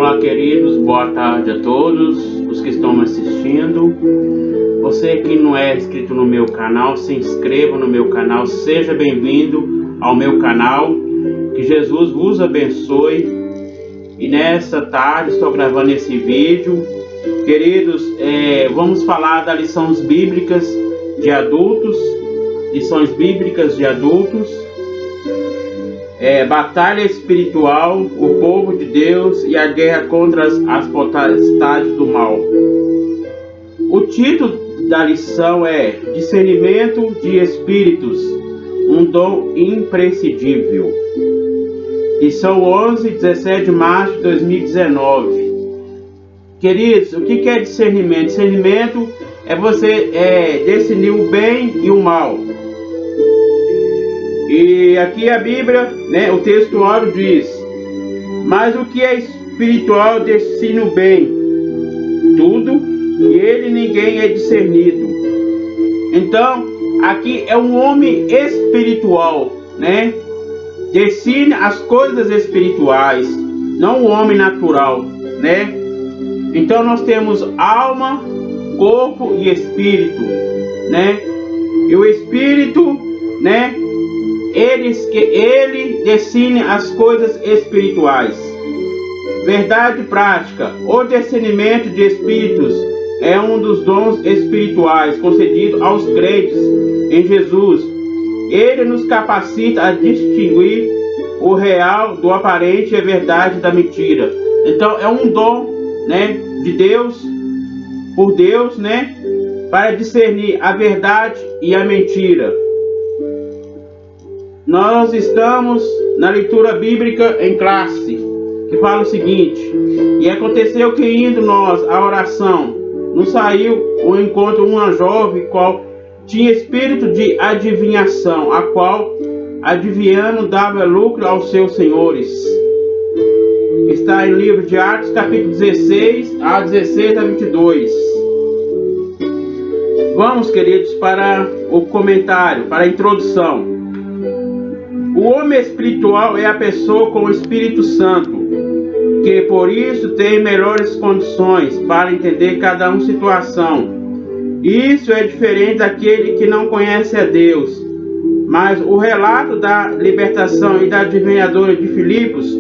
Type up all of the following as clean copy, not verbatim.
Olá, queridos, boa tarde a todos os que estão me assistindo. Você que não é inscrito no meu canal, se inscreva no meu canal, seja bem-vindo ao meu canal. Que Jesus vos abençoe. E nessa tarde estou gravando esse vídeo. Queridos, vamos falar das lições bíblicas de adultos. Lições bíblicas de adultos. Batalha espiritual, o povo de Deus e a guerra contra as potestades do mal. O título da lição é Discernimento de Espíritos, um dom imprescindível. Lição 11, 17 de março de 2019. Queridos, o que é discernimento? Discernimento é você discernir o bem e o mal. E aqui a Bíblia, o textuário diz: mas o que é espiritual discerne o bem, tudo, e ele ninguém é discernido. Então, aqui é um homem espiritual, discerne as coisas espirituais, não o homem natural, Então nós temos alma, corpo e espírito, E o espírito, ele discerne as coisas espirituais. Verdade prática: o discernimento de espíritos é um dos dons espirituais concedidos aos crentes em Jesus. Ele nos capacita a distinguir o real do aparente e a verdade da mentira. Então é um dom, de Deus, por Deus, para discernir a verdade e a mentira. Nós estamos na leitura bíblica em classe, que fala o seguinte: e aconteceu que indo nós à oração, nos saiu ao encontro uma jovem qual tinha espírito de adivinhação, a qual, adivinhando, dava lucro aos seus senhores. Está em livro de Atos, capítulo 16 a 22. Vamos, queridos, para o comentário, para a introdução. O homem espiritual é a pessoa com o Espírito Santo, que por isso tem melhores condições para entender cada situação. Isso é diferente daquele que não conhece a Deus. Mas o relato da libertação e da adivinhadora de Filipos,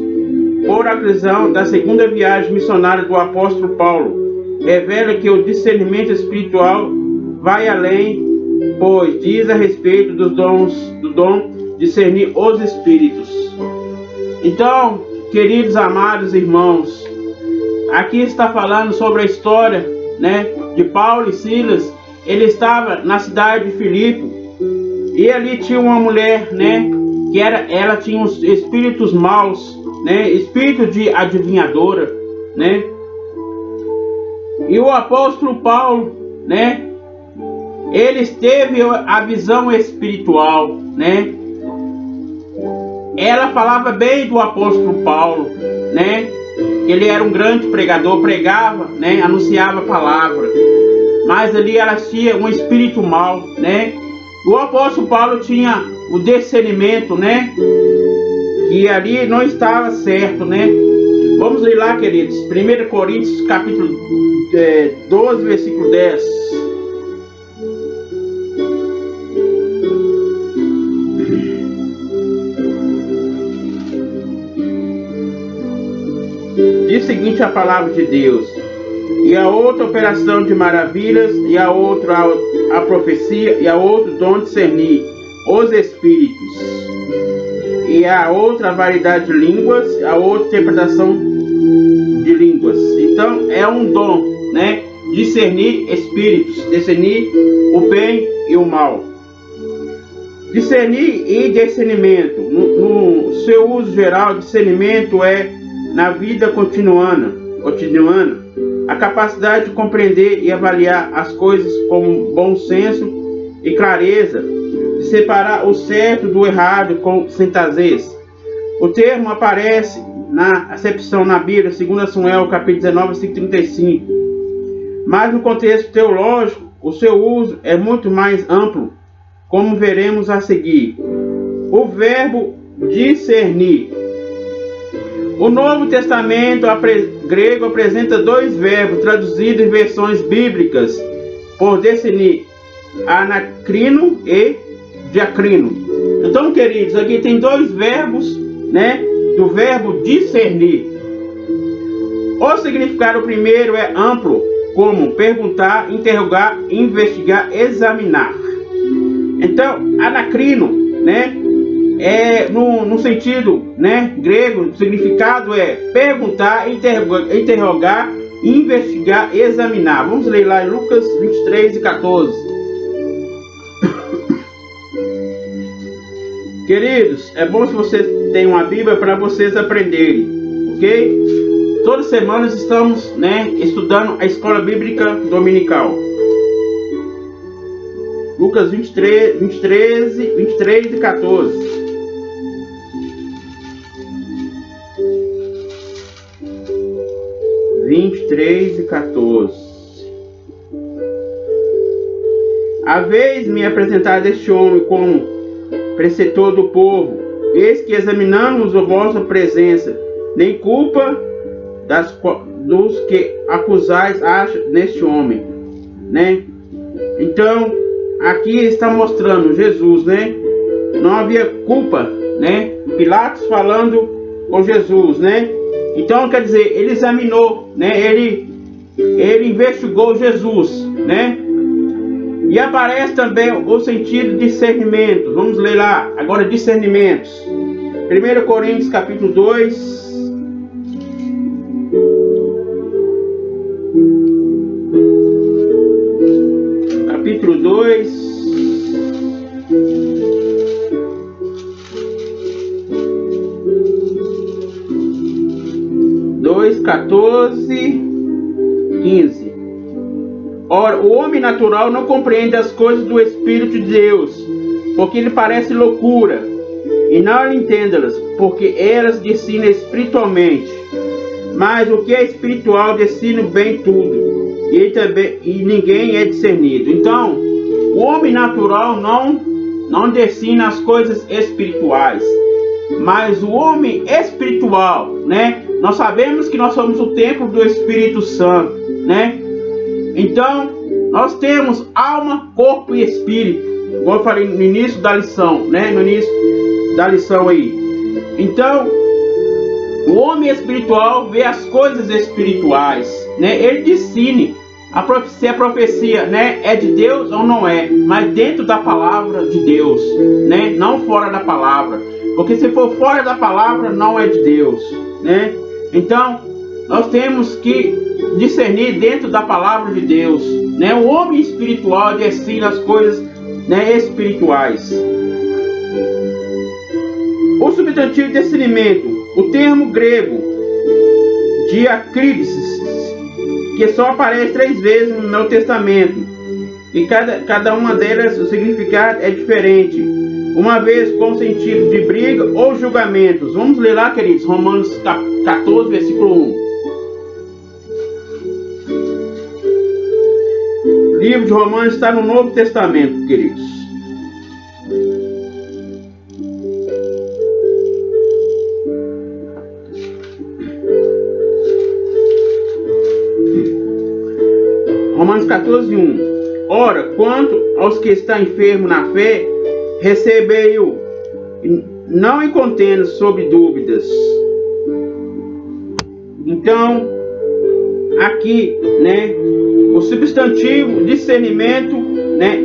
por ocasião da segunda viagem missionária do apóstolo Paulo, revela que o discernimento espiritual vai além, pois diz a respeito do dom discernir os espíritos. Então, queridos amados irmãos, aqui está falando sobre a história, de Paulo e Silas. Ele estava na cidade de Filipe e ali tinha uma mulher, que ela tinha uns espíritos maus, espírito de adivinhadora, E o apóstolo Paulo, ele teve a visão espiritual, Ela falava bem do apóstolo Paulo, Ele era um grande pregador, pregava, anunciava a palavra. Mas ali ela tinha um espírito mau, O apóstolo Paulo tinha o discernimento, que ali não estava certo, Vamos ler lá, queridos, 1 Coríntios, capítulo 12, versículo 10. Diz o seguinte a palavra de Deus: e a outra operação de maravilhas, e a outra a profecia, e a outro dom de discernir os espíritos, e a outra a variedade de línguas, a outra interpretação de línguas. Então é um dom, discernir espíritos, discernir o bem e o mal. Discernir e discernimento, no seu uso geral, discernimento é na vida cotidiana, a capacidade de compreender e avaliar as coisas com bom senso e clareza, de separar o certo do errado com sensatez. O termo aparece na acepção na Bíblia, 2 Samuel, capítulo 19, versículo 35. Mas no contexto teológico, o seu uso é muito mais amplo, como veremos a seguir. O verbo discernir O Novo Testamento grego apresenta dois verbos traduzidos em versões bíblicas por definir: anacrino e diacrino. Então, queridos, aqui tem dois verbos, né, do verbo discernir. O significado primeiro é amplo, como perguntar, interrogar, investigar, examinar. Então, anacrino, né, no sentido, né, grego, o significado é perguntar, interrogar, investigar, examinar. Vamos ler lá em Lucas 23 e 14. Queridos, é bom se vocês têm uma Bíblia para vocês aprenderem, ok? Toda semana estamos, né, estudando a escola bíblica dominical. Lucas 23 e 14. Haveis-me apresentado este homem como preceptor do povo, eis que examinamos a vossa presença, nem culpa dos que acusais acha neste homem, né? Então, aqui está mostrando Jesus, né? Não havia culpa, né? Pilatos falando com Jesus, né? Então, quer dizer, ele examinou, né? Ele investigou Jesus, né? E aparece também o sentido de discernimento. Vamos ler lá agora discernimentos. 1 Coríntios capítulo 2. Capítulo 2. Dois, 14, 15. Ora, o homem natural não compreende as coisas do Espírito de Deus, porque lhe parece loucura, e não lhe entenda-las, porque elas discernem espiritualmente. Mas o que é espiritual discerne bem tudo, e ninguém é discernido. Então, o homem natural não discerne as coisas espirituais, mas o homem espiritual, né? Nós sabemos que nós somos o templo do Espírito Santo, né? Então, nós temos alma, corpo e espírito, como eu falei no início da lição, né? No início da lição aí. Então, o homem espiritual vê as coisas espirituais, né? Ele discerne se a profecia, né, é de Deus ou não é, mas dentro da palavra de Deus, né? Não fora da palavra, porque se for fora da palavra, não é de Deus, né? Então, nós temos que discernir dentro da palavra de Deus, né? O homem espiritual discerne as coisas, né, espirituais. O substantivo de discernimento, o termo grego diakrisis, que só aparece 3 vezes no Novo Testamento, e cada uma delas o significado é diferente, uma vez com sentido de briga ou julgamentos. Vamos ler lá, queridos, Romanos 14, versículo 1. O livro de Romanos está no Novo Testamento, queridos. Romanos 14, 1. Ora, quanto aos que estão enfermos na fé, recebei-o, não em contenda sobre dúvidas. Então, aqui, né, o substantivo discernimento, né,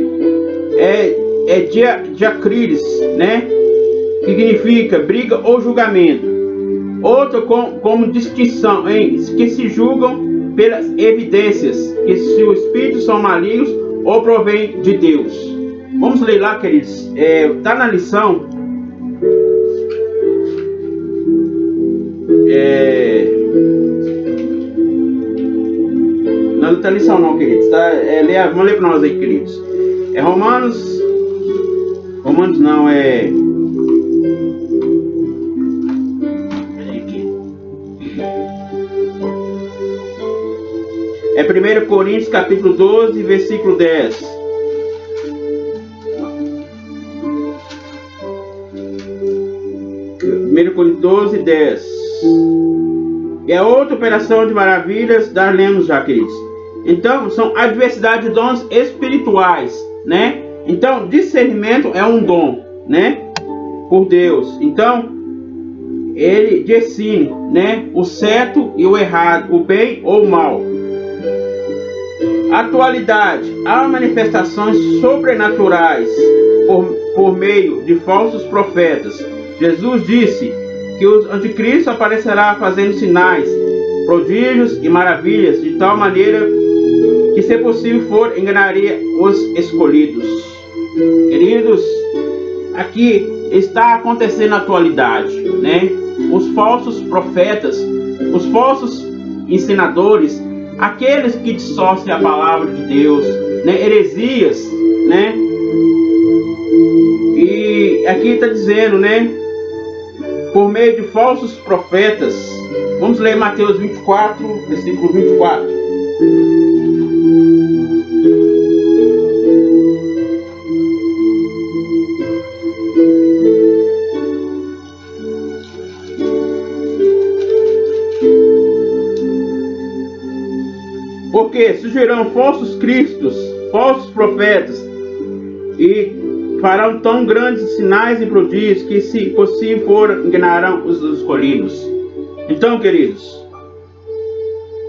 é diakrisis, né, que significa briga ou julgamento. Outro como distinção em que se julgam pelas evidências, que se os espíritos são malignos ou provém de Deus. Vamos ler lá, queridos. Está na lição. Não está na lição não, queridos. Vamos ler para nós aí, queridos. Romanos não, é 1 Coríntios capítulo 12, versículo 10. 1 Coríntios 12, 10. E a outra operação de maravilhas, daremos já, queridos. Então, são a diversidade de dons espirituais, né? Então, discernimento é um dom, né? Por Deus. Então, ele discerne, né? O certo e o errado, o bem ou o mal. Atualidade, há manifestações sobrenaturais por meio de falsos profetas. Jesus disse que o anticristo aparecerá fazendo sinais, prodígios e maravilhas, de tal maneira que, se possível for, enganaria os escolhidos. Queridos, aqui está acontecendo na atualidade, né? Os falsos profetas, os falsos ensinadores, aqueles que distorcem a palavra de Deus, né? Heresias, né? E aqui está dizendo, né? Por meio de falsos profetas. Vamos ler Mateus 24, versículo 24. Porque surgirão falsos cristos, falsos profetas, e farão tão grandes sinais e prodígios que, se possível for, enganarão os escolhidos. Então, queridos,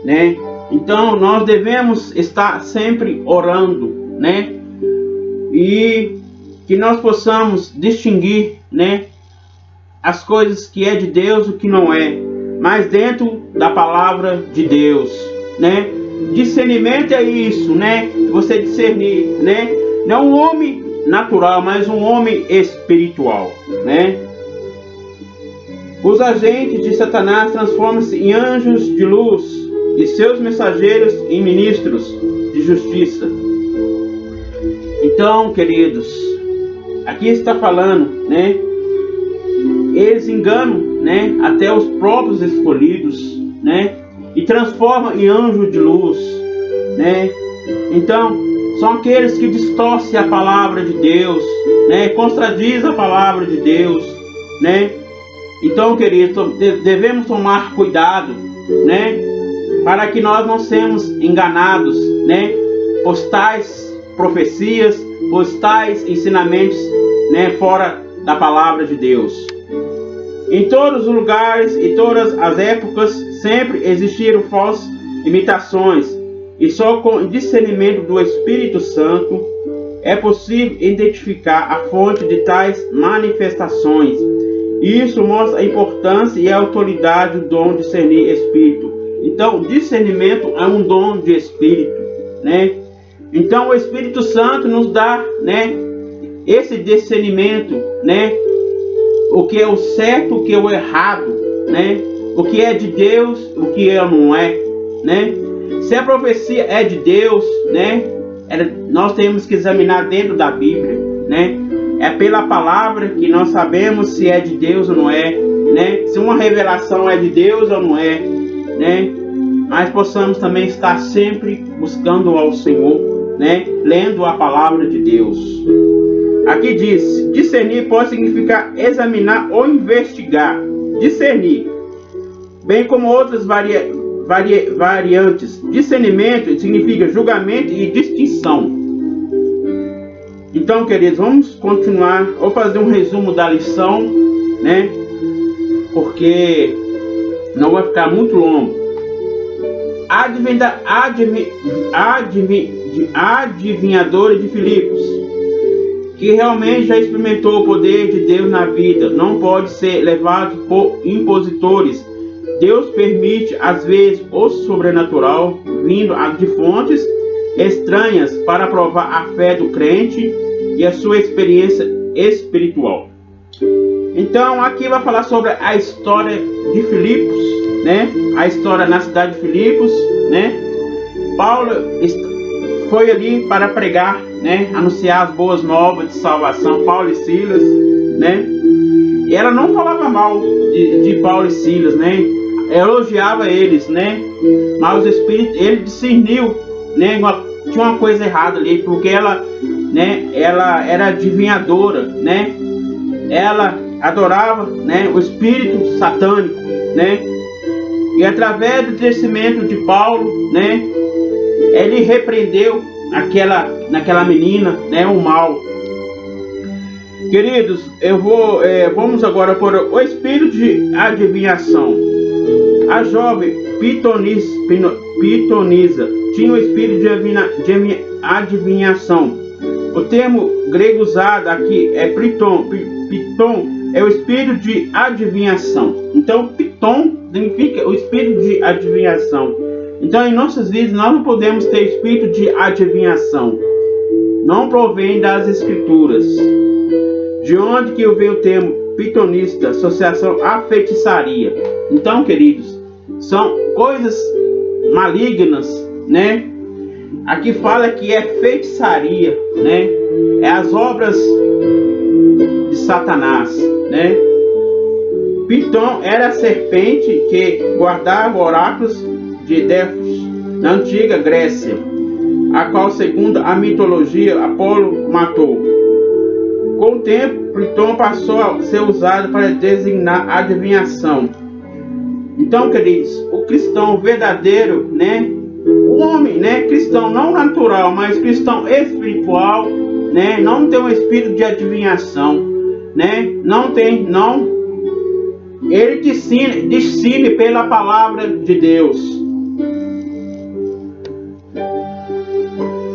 né? Então nós devemos estar sempre orando, né? E que nós possamos distinguir, né? As coisas que é de Deus e o que não é, mas dentro da palavra de Deus, né? Discernimento é isso, né? Você discernir, né? Não um homem natural, mas um homem espiritual, né? Os agentes de Satanás transformam-se em anjos de luz e seus mensageiros em ministros de justiça. Então, queridos, aqui está falando, né? Eles enganam, né? Até os próprios escolhidos, né? E transformam em anjo de luz, né? Então, são aqueles que distorcem a palavra de Deus, né? Contradizem a palavra de Deus, né? Então, queridos, devemos tomar cuidado, né? Para que nós não sejamos enganados, né? Por tais profecias, por tais ensinamentos, né? Fora da palavra de Deus. Em todos os lugares e todas as épocas sempre existiram falsas imitações, e só com o discernimento do Espírito Santo é possível identificar a fonte de tais manifestações. Isso mostra a importância e a autoridade do dom de discernir espírito. Então, discernimento é um dom de espírito, né? Então, o Espírito Santo nos dá, né, esse discernimento, né? O que é o certo, o que é o errado, né? O que é de Deus, o que não é, né? Se a profecia é de Deus, né? Nós temos que examinar dentro da Bíblia, né? É pela palavra que nós sabemos se é de Deus ou não é, né? Se uma revelação é de Deus ou não é, né? Mas possamos também estar sempre buscando ao Senhor, né? Lendo a palavra de Deus. Aqui diz, discernir pode significar examinar ou investigar. Discernir, bem como outras variantes. Discernimento significa julgamento e distinção. Então, queridos, vamos continuar. Vou fazer um resumo da lição, né? Porque não vai ficar muito longo. Adivinhador de Filipos, que realmente já experimentou o poder de Deus na vida, não pode ser levado por impositores. Deus permite, às vezes, o sobrenatural vindo de fontes estranhas para provar a fé do crente e a sua experiência espiritual. Então, aqui vai falar sobre a história de Filipos, né? A história na cidade de Filipos, né? Paulo foi ali para pregar, né? Anunciar as boas novas de salvação, Paulo e Silas, né? E ela não falava mal de Paulo e Silas, né? Elogiava eles, né? Mas o Espírito, ele discerniu, né? Tinha uma coisa errada ali, porque ela, né? Ela era adivinhadora, né? Ela adorava, né? O espírito satânico, né? E através do crescimento de Paulo, né, ele repreendeu naquela menina, né, o mal. Queridos, vamos agora por o espírito de adivinhação. A jovem pitonisa tinha o espírito de adivinhação. O termo grego usado aqui é piton. Piton é o espírito de adivinhação. Então, piton significa o espírito de adivinhação. Então, em nossas vidas, nós não podemos ter espírito de adivinhação. Não provém das escrituras. De onde que vem o termo pitonista, associação à feitiçaria. Então, queridos, são coisas malignas, né? Aqui fala que é feitiçaria, né? É as obras de Satanás, né? Piton era a serpente que guardava oráculos de Delfos na antiga Grécia, a qual, segundo a mitologia, Apolo matou. Com o tempo, Piton passou a ser usado para designar a adivinhação. Então, queridos, o cristão verdadeiro, né? O homem, né? Cristão não natural, mas cristão espiritual, né? Não tem um espírito de adivinhação, né? Ele discerne pela palavra de Deus.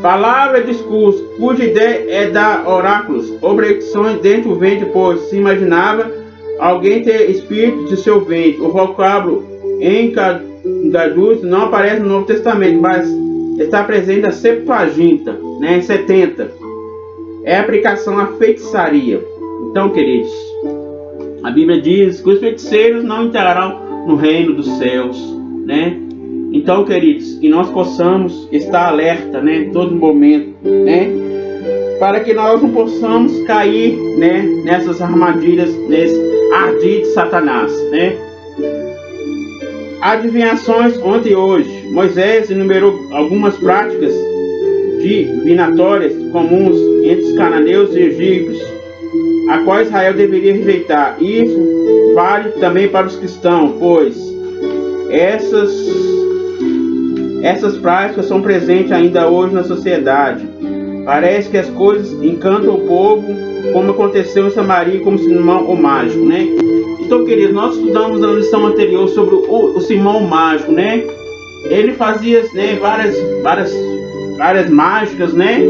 Palavra e discurso, cuja ideia é dar oráculos, objeções dentro do ventre, pois se imaginava alguém ter espírito de seu ventre. O vocábulo engadus não aparece no Novo Testamento, mas está presente na Septuaginta, né, em 70. É a aplicação à feitiçaria. Então, queridos, a Bíblia diz que os feiticeiros não entrarão no reino dos céus, né? Então, queridos, que nós possamos estar alerta, né, todo momento, né, para que nós não possamos cair, né, nessas armadilhas, nesse ardid de Satanás, né. Adivinhações ontem e hoje. Moisés enumerou algumas práticas divinatórias comuns entre os cananeus e egípcios, a qual Israel deveria rejeitar. Isso vale também para os cristãos, pois essas práticas são presentes ainda hoje na sociedade. Parece que as coisas encantam o povo, como aconteceu em Samaria com o Simão o Mágico, né? Então, queridos, nós estudamos na lição anterior sobre o Simão o Mágico, né? Ele fazia, né, várias mágicas, né?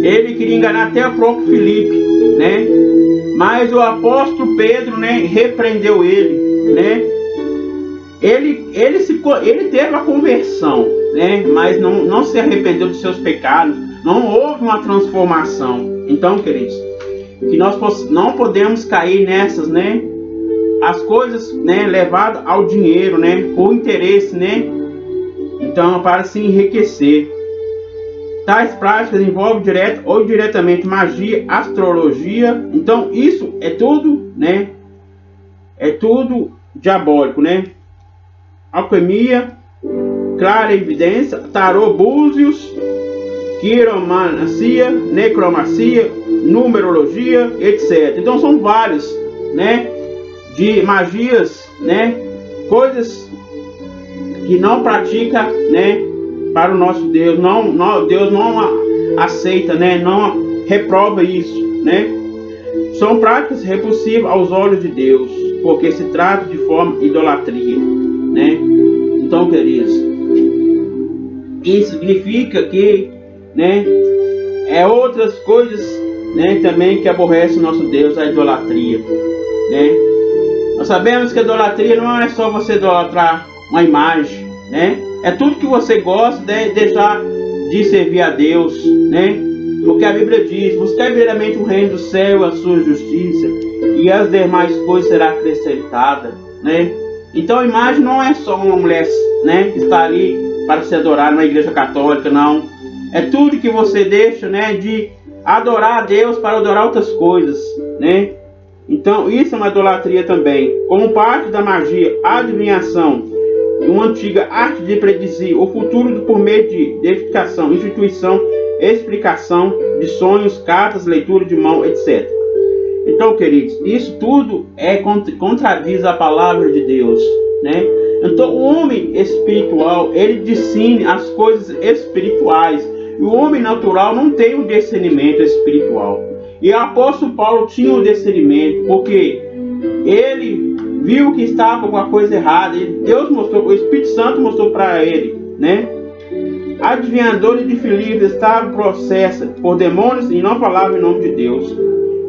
Ele queria enganar até o próprio Filipe, né? Mas o apóstolo Pedro, né, repreendeu ele, né? Ele teve a conversão, né? Mas não se arrependeu dos seus pecados, não houve uma transformação. Então, queridos, que nós não podemos cair nessas, né? As coisas, né, levadas ao dinheiro, né? Por interesse, né? Então, para se enriquecer. Tais práticas envolvem direto ou indiretamente magia, astrologia. Então, isso é tudo, né? É tudo diabólico, né? Alquimia, clara evidência, tarô, búzios, quiromancia, necromancia, numerologia, etc. Então são vários, né, de magias, né, coisas que não pratica, né, para o nosso Deus. Deus não aceita, né, não reprova isso, né. São práticas repulsivas aos olhos de Deus, porque se trata de forma de idolatria, né? Então, queridos, isso significa que, né, é outras coisas, né, também que aborrece o nosso Deus, a idolatria, né? Nós sabemos que a idolatria não é só você idolatrar uma imagem, né? É tudo que você gosta de deixar de servir a Deus, né? Porque a Bíblia diz: buscar primeiramente o reino do céu, a sua justiça, e as demais coisas serão acrescentadas, né? Então a imagem não é só uma mulher, né, que está ali para se adorar na igreja católica, não. É tudo que você deixa, né, de adorar a Deus para adorar outras coisas, né? Então isso é uma idolatria também. Como parte da magia, adivinhação, uma antiga arte de predizer o futuro por meio de edificação, instituição, explicação de sonhos, cartas, leitura de mão, etc. Então, queridos, isso tudo contradiz a palavra de Deus, né? espiritual, ele discerne as coisas espirituais. E o homem natural não tem o discernimento espiritual. E o apóstolo Paulo tinha o discernimento, porque ele viu que estava com a coisa errada. Deus mostrou, o Espírito Santo mostrou para ele, né? A adivinhadora de Filipos estava possessa por demônios e não falava em nome de Deus.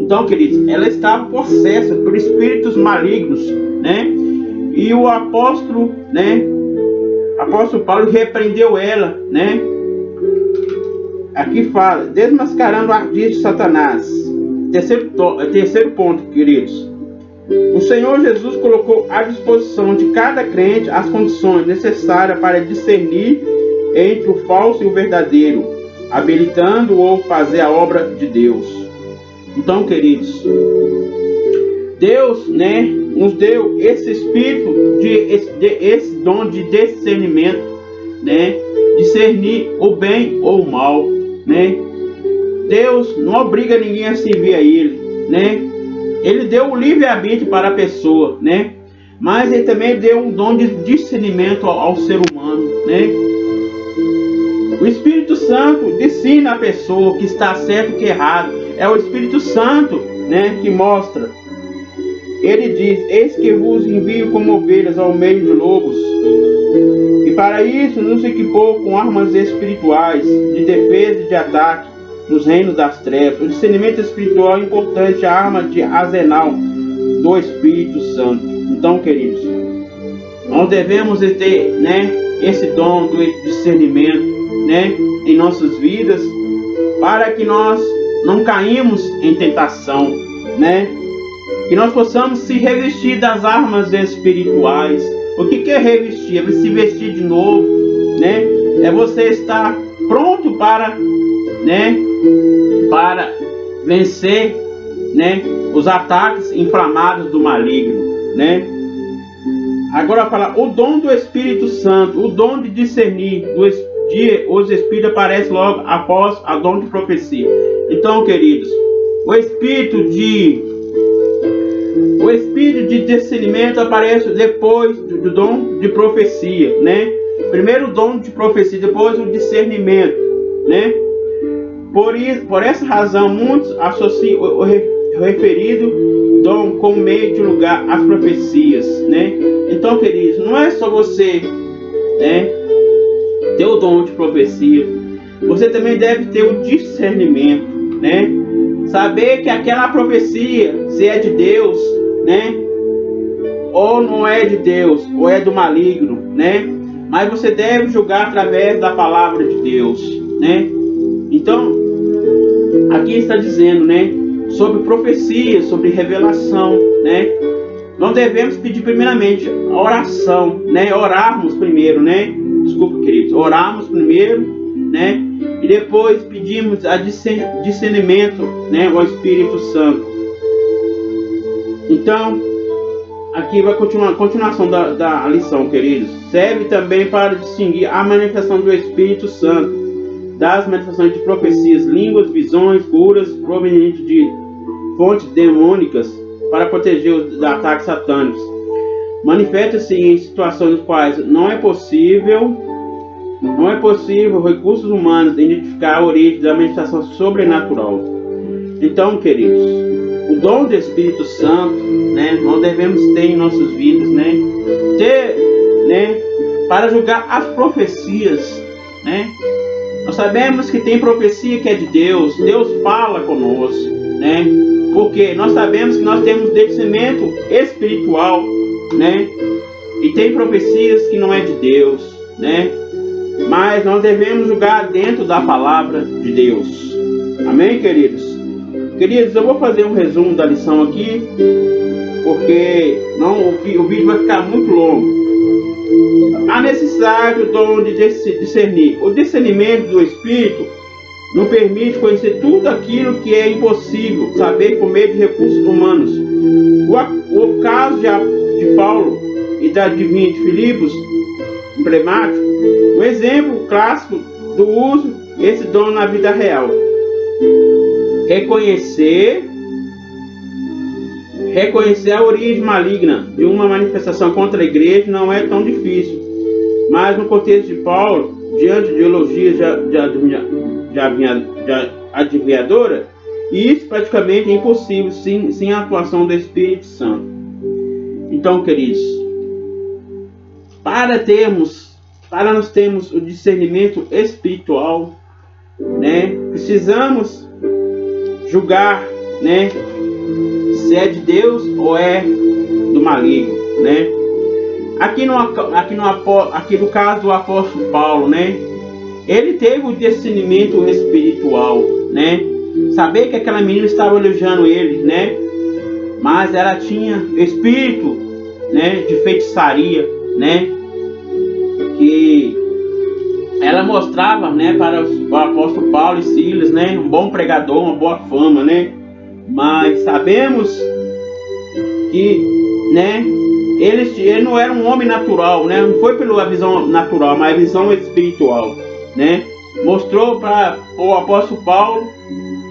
Então, queridos, ela estava possessa por espíritos malignos, né? E o apóstolo, né? Apóstolo Paulo repreendeu ela, né? Aqui fala, desmascarando o ardid de Satanás. Terceiro ponto, queridos. O Senhor Jesus colocou à disposição de cada crente as condições necessárias para discernir entre o falso e o verdadeiro, habilitando-o ou fazer a obra de Deus. Então, queridos, Deus, né, nos deu esse espírito, esse dom de discernimento, né, discernir o bem ou o mal, né. Deus não obriga ninguém a servir a Ele, né. Ele deu o livre-arbítrio para a pessoa, né, mas Ele também deu um dom de discernimento ao ser humano, né. O Espírito Santo ensina a pessoa que está certo e que errado. É o Espírito Santo, né, que mostra. Ele diz, eis que vos envio como ovelhas ao meio de lobos. E para isso nos equipou com armas espirituais de defesa e de ataque nos reinos das trevas. O discernimento espiritual é importante, a arma de arsenal do Espírito Santo. Então, queridos, nós devemos ter, né, esse dom do discernimento, né, em nossas vidas, para que nós não caímos em tentação, né, que nós possamos se revestir das armas espirituais. O que é revestir? É se vestir de novo, né, é você estar pronto para, né, para vencer, né, os ataques inflamados do maligno, né. Agora fala o dom do Espírito Santo, o dom de discernir os Espíritos aparece logo após a dom de profecia. Então, queridos, o Espírito de discernimento aparece depois do dom de profecia, né? Primeiro o dom de profecia, depois o discernimento, né? Por essa razão, muitos associam o referido dom como meio de lugar às profecias, né? Então, queridos, não é só você, né, ter o dom de profecia, você também deve ter o discernimento, né? Saber que aquela profecia, se é de Deus, né, ou não é de Deus, ou é do maligno, né? Mas você deve julgar através da palavra de Deus, né? Então, aqui está dizendo, né, sobre profecia, sobre revelação, né? Nós devemos pedir primeiramente a oração, né? Orarmos primeiro, né? Desculpa, queridos. Orarmos primeiro, né? E depois pedimos a discernimento, né, ao Espírito Santo. Então, aqui vai continuar a continuação da lição, queridos. Serve também para distinguir a manifestação do Espírito Santo das manifestações de profecias, línguas, visões, curas provenientes de fontes demônicas para proteger os ataques satânicos. Manifesta-se em situações nas quais não é possível recursos humanos identificar a origem da manifestação sobrenatural. Então, queridos, o dom do Espírito Santo, né, nós devemos ter em nossas vidas, né, para julgar as profecias, né. Nós sabemos que tem profecia que é de Deus, Deus fala conosco, né, porque nós sabemos que nós temos discernimento espiritual, né, e tem profecias que não é de Deus, né, mas nós devemos julgar dentro da palavra de Deus. Amém, queridos? Queridos, eu vou fazer um resumo da lição aqui, porque o vídeo vai ficar muito longo. A necessidade do dom de discernir. O discernimento do Espírito nos permite conhecer tudo aquilo que é impossível saber por meio de recursos humanos. O caso de Paulo e da adivinha de Filipos, emblemático, um exemplo clássico do uso desse dom na vida real. Reconhecer a origem maligna de uma manifestação contra a igreja não é tão difícil. Mas no contexto de Paulo, diante de elogios de adivinhadora, isso praticamente é impossível sem a atuação do Espírito Santo. Então, queridos, para nós termos o discernimento espiritual, né, precisamos julgar, né, se é de Deus ou é do maligno, né? Aqui no caso do apóstolo Paulo, né, ele teve o discernimento espiritual, né? Saber que aquela menina estava elogiando ele, né? Mas ela tinha espírito, né, de feitiçaria, né? Que ela mostrava, né, para o apóstolo Paulo e Silas, né, um bom pregador, uma boa fama, né? Mas sabemos que, né, ele não era um homem natural, né? Não foi pela visão natural, mas a visão espiritual, né? Mostrou para o apóstolo Paulo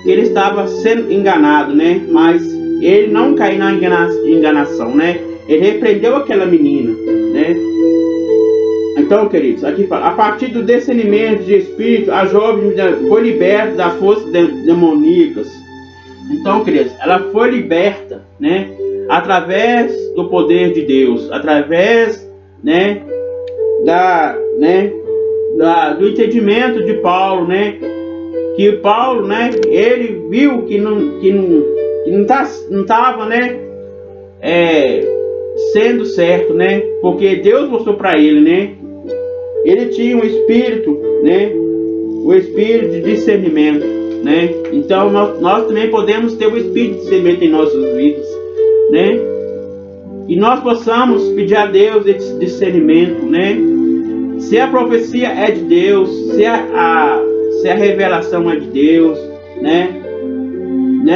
que ele estava sendo enganado, né? Mas ele não caiu na enganação, né? Ele repreendeu aquela menina, né? Então, queridos, aqui fala, a partir do discernimento de espírito, a jovem foi liberta das forças demoníacas. Então, queridos, ela foi liberta, né, através do poder de Deus, através, né, do entendimento de Paulo, né, que Paulo, né, ele viu que não estava, né, sendo certo, né, porque Deus mostrou para ele, né, ele tinha um espírito, né, o espírito de discernimento, né? Então nós também podemos ter o espírito de discernimento em nossas vidas, né? E nós possamos pedir a Deus esse discernimento, né? Se a profecia é de Deus, se a revelação é de Deus, né?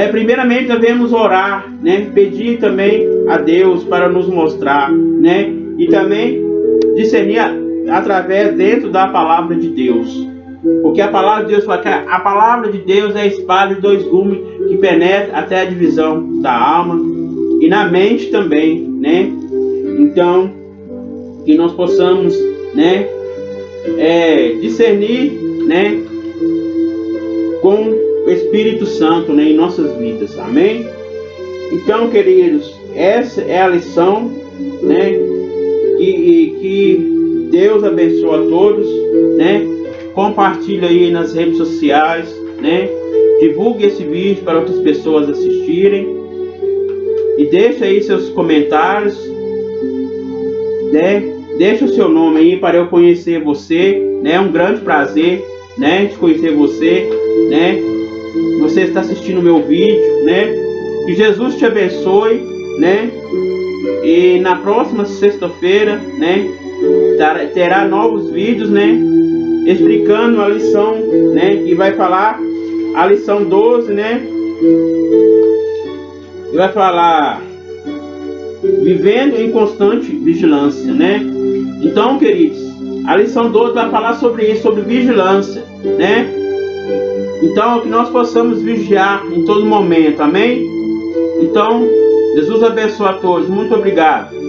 Primeiramente devemos orar, né? Pedir também a Deus para nos mostrar, né? E também discernir através dentro da palavra de Deus. Porque a palavra de Deus fala que a palavra de Deus é a espada de dois gumes que penetra até a divisão da alma e na mente também, né? Então, que nós possamos, né, discernir, né, com o Espírito Santo, né, em nossas vidas, amém? Então, queridos, essa é a lição, né, que Deus abençoe a todos, né? Compartilhe aí nas redes sociais, né? Divulgue esse vídeo para outras pessoas assistirem e deixe aí seus comentários, né? Deixe o seu nome aí para eu conhecer você, né? É um grande prazer, né, de conhecer você, né? Você está assistindo o meu vídeo, né? Que Jesus te abençoe, né? E na próxima sexta-feira, né, terá novos vídeos, né, explicando a lição, né, que vai falar a lição 12, né, e vai falar vivendo em constante vigilância, né. Então, queridos, a lição 12 vai falar sobre isso, sobre vigilância, né. Então, que nós possamos vigiar em todo momento, amém? Então, Jesus abençoe a todos, muito obrigado.